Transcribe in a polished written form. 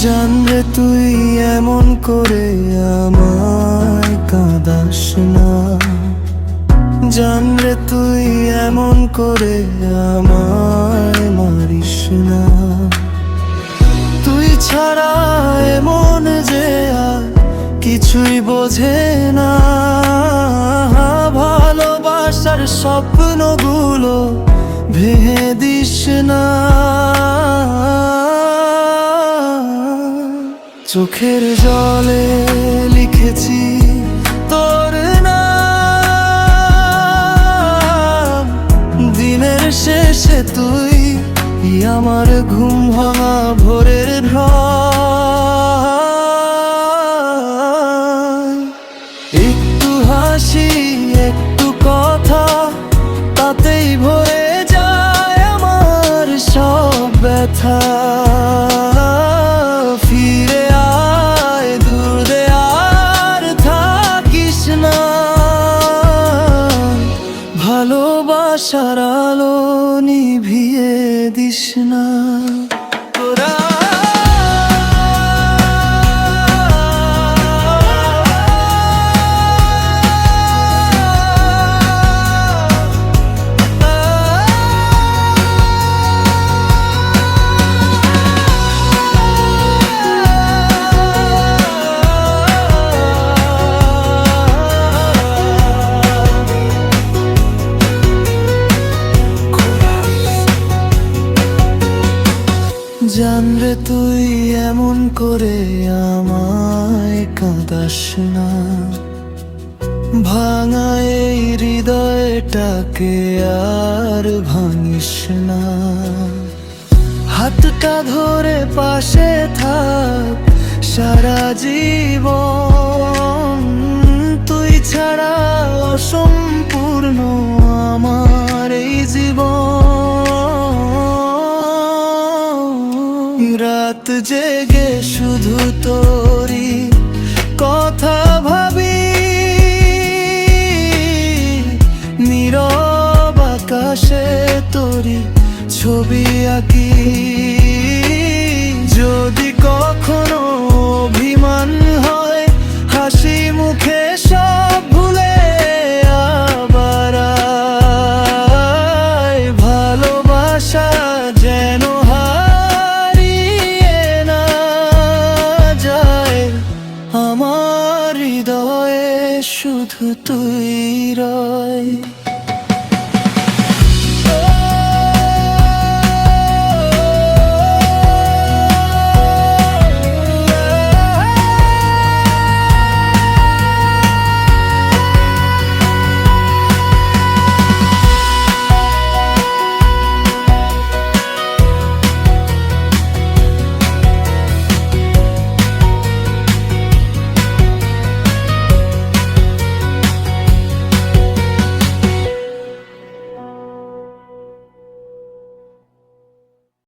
জানরে তুই এমন করে আমায় কাঁদাস না, জানরে তুই এমন করে আমায় মারিস না। তুই ছাড়া এমন যে আর কিছুই বোঝে না, ভালোবাসার স্বপ্নগুলো ভেঙে দিস না। চোখের জলে লিখেছি তোর নাম, দিনের শেষে তুই আমার ঘুম ভাঙা ভোরের ভয়। একটু হাসি একটু কথা তাতেই ভরে যায় আমার সব ব্যথা। ফিরে আয় দূর দে আর থাকিস না, ভালোবাসার আলো নিভিয়ে দিস না। তোরা জানরে তুই এমন করে আমায় কাঁদাস না, ভাঙা এই হৃদয়টাকে আর ভাঙিস না। হাতটা ধরে পাশে থাক সারা জীবন, তুই ছাড়া অসম্পূর্ণ আমার এই জীবন। রাত জেগে শুধু তোরই কথা ভাবি, নীরব আকাশে তোরই ছবি আঁকি। যদি কখনো অভিমান হয় হাসি মুখে সব ভুলে আবার আয়, ভালোবাসা যেন আমার হৃদয়ে শুধু তুই রয়।